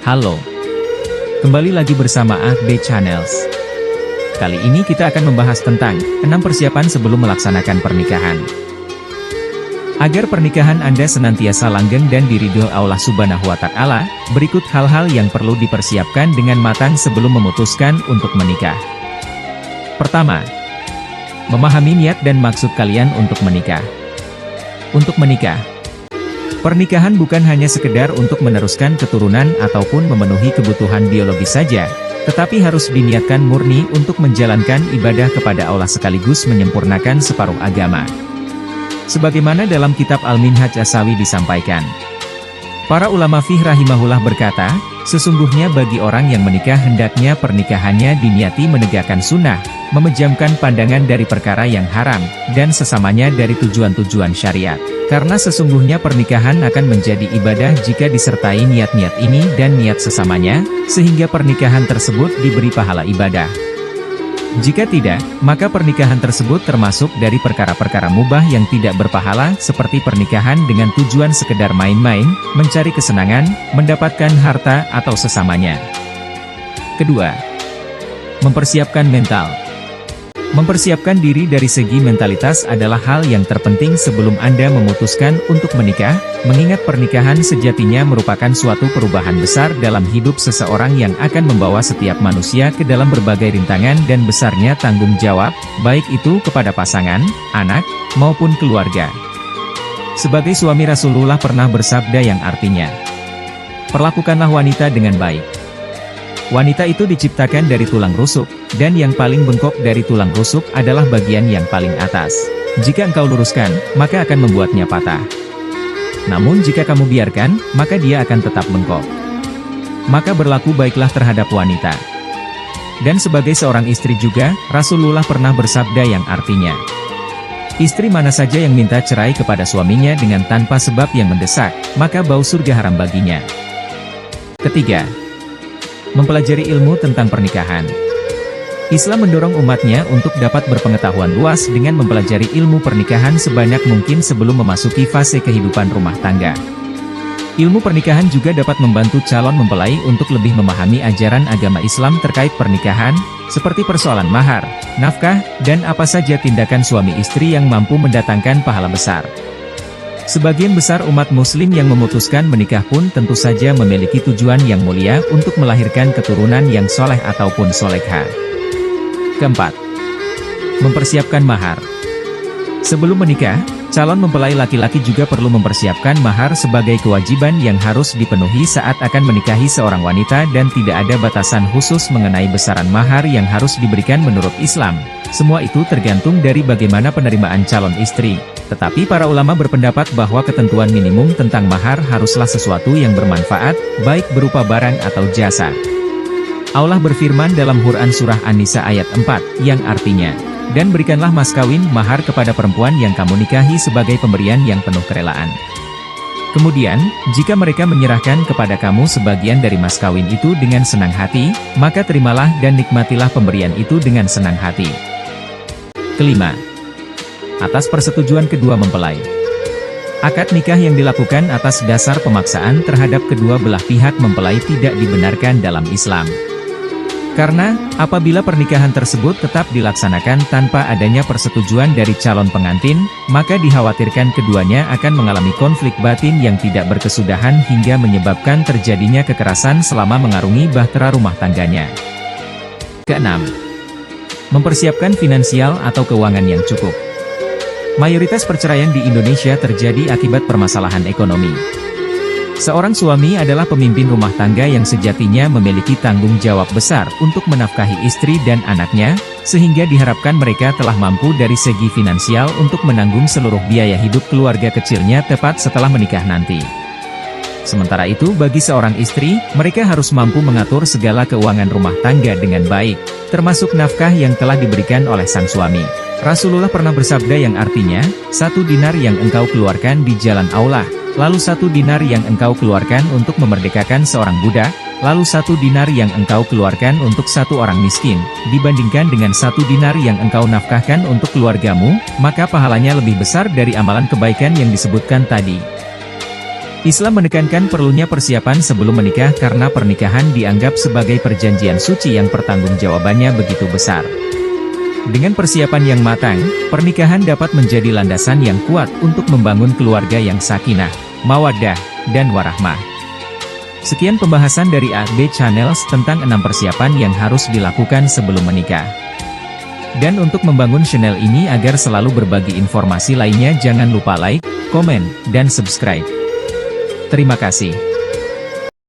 Halo, kembali lagi bersama AKB Channels. Kali ini kita akan membahas tentang 6 persiapan sebelum melaksanakan pernikahan. Agar pernikahan Anda senantiasa langgeng dan diridhoi Allah Subhanahu wa Ta'ala, berikut hal-hal yang perlu dipersiapkan dengan matang sebelum memutuskan untuk menikah. Pertama, memahami niat dan maksud kalian untuk menikah. Untuk menikah, pernikahan bukan hanya sekedar untuk meneruskan keturunan ataupun memenuhi kebutuhan biologis saja, tetapi harus diniatkan murni untuk menjalankan ibadah kepada Allah sekaligus menyempurnakan separuh agama. Sebagaimana dalam kitab Al-Minhaj As-Sawi disampaikan, para ulama fiqh rahimahullah berkata, sesungguhnya bagi orang yang menikah hendaknya pernikahannya diniati menegakkan sunnah, memejamkan pandangan dari perkara yang haram, dan sesamanya dari tujuan-tujuan syariat. Karena sesungguhnya pernikahan akan menjadi ibadah jika disertai niat-niat ini dan niat sesamanya, sehingga pernikahan tersebut diberi pahala ibadah. Jika tidak, maka pernikahan tersebut termasuk dari perkara-perkara mubah yang tidak berpahala, seperti pernikahan dengan tujuan sekedar main-main, mencari kesenangan, mendapatkan harta, atau sesamanya. Kedua, mempersiapkan mental. Mempersiapkan diri dari segi mentalitas adalah hal yang terpenting sebelum Anda memutuskan untuk menikah, mengingat pernikahan sejatinya merupakan suatu perubahan besar dalam hidup seseorang yang akan membawa setiap manusia ke dalam berbagai rintangan dan besarnya tanggung jawab, baik itu kepada pasangan, anak, maupun keluarga. Sebagai suami, Rasulullah pernah bersabda yang artinya, "Perlakukanlah wanita dengan baik. Wanita itu diciptakan dari tulang rusuk, dan yang paling bengkok dari tulang rusuk adalah bagian yang paling atas. Jika engkau luruskan, maka akan membuatnya patah. Namun jika kamu biarkan, maka dia akan tetap bengkok. Maka berlaku baiklah terhadap wanita." Dan sebagai seorang istri juga, Rasulullah pernah bersabda yang artinya, "Istri mana saja yang minta cerai kepada suaminya dengan tanpa sebab yang mendesak, maka bau surga haram baginya." Ketiga, mempelajari ilmu tentang pernikahan. Islam mendorong umatnya untuk dapat berpengetahuan luas dengan mempelajari ilmu pernikahan sebanyak mungkin sebelum memasuki fase kehidupan rumah tangga. Ilmu pernikahan juga dapat membantu calon mempelai untuk lebih memahami ajaran agama Islam terkait pernikahan, seperti persoalan mahar, nafkah, dan apa saja tindakan suami istri yang mampu mendatangkan pahala besar. Sebagian besar umat muslim yang memutuskan menikah pun tentu saja memiliki tujuan yang mulia untuk melahirkan keturunan yang soleh ataupun solehah. Keempat, mempersiapkan mahar. Sebelum menikah, calon mempelai laki-laki juga perlu mempersiapkan mahar sebagai kewajiban yang harus dipenuhi saat akan menikahi seorang wanita dan tidak ada batasan khusus mengenai besaran mahar yang harus diberikan menurut Islam. Semua itu tergantung dari bagaimana penerimaan calon istri. Tetapi para ulama berpendapat bahwa ketentuan minimum tentang mahar haruslah sesuatu yang bermanfaat, baik berupa barang atau jasa. Allah berfirman dalam Quran Surah An-Nisa ayat 4, yang artinya, "Dan berikanlah mas kawin mahar kepada perempuan yang kamu nikahi sebagai pemberian yang penuh kerelaan. Kemudian, jika mereka menyerahkan kepada kamu sebagian dari mas kawin itu dengan senang hati, maka terimalah dan nikmatilah pemberian itu dengan senang hati." Kelima, atas persetujuan kedua mempelai. Akad nikah yang dilakukan atas dasar pemaksaan terhadap kedua belah pihak mempelai tidak dibenarkan dalam Islam. Karena, apabila pernikahan tersebut tetap dilaksanakan tanpa adanya persetujuan dari calon pengantin, maka dikhawatirkan keduanya akan mengalami konflik batin yang tidak berkesudahan hingga menyebabkan terjadinya kekerasan selama mengarungi bahtera rumah tangganya. Keenam, mempersiapkan finansial atau keuangan yang cukup. Mayoritas perceraian di Indonesia terjadi akibat permasalahan ekonomi. Seorang suami adalah pemimpin rumah tangga yang sejatinya memiliki tanggung jawab besar untuk menafkahi istri dan anaknya, sehingga diharapkan mereka telah mampu dari segi finansial untuk menanggung seluruh biaya hidup keluarga kecilnya tepat setelah menikah nanti. Sementara itu bagi seorang istri, mereka harus mampu mengatur segala keuangan rumah tangga dengan baik, termasuk nafkah yang telah diberikan oleh sang suami. Rasulullah pernah bersabda yang artinya, 1 dinar yang engkau keluarkan di jalan Allah, lalu 1 dinar yang engkau keluarkan untuk memerdekakan seorang budak, lalu 1 dinar yang engkau keluarkan untuk 1 orang miskin, dibandingkan dengan 1 dinar yang engkau nafkahkan untuk keluargamu, maka pahalanya lebih besar dari amalan kebaikan yang disebutkan tadi. Islam menekankan perlunya persiapan sebelum menikah karena pernikahan dianggap sebagai perjanjian suci yang pertanggungjawabannya begitu besar. Dengan persiapan yang matang, pernikahan dapat menjadi landasan yang kuat untuk membangun keluarga yang sakinah, mawaddah, dan warahmah. Sekian pembahasan dari AB Channels tentang 6 persiapan yang harus dilakukan sebelum menikah. Dan untuk membangun channel ini agar selalu berbagi informasi lainnya, jangan lupa like, komen, dan subscribe. Terima kasih.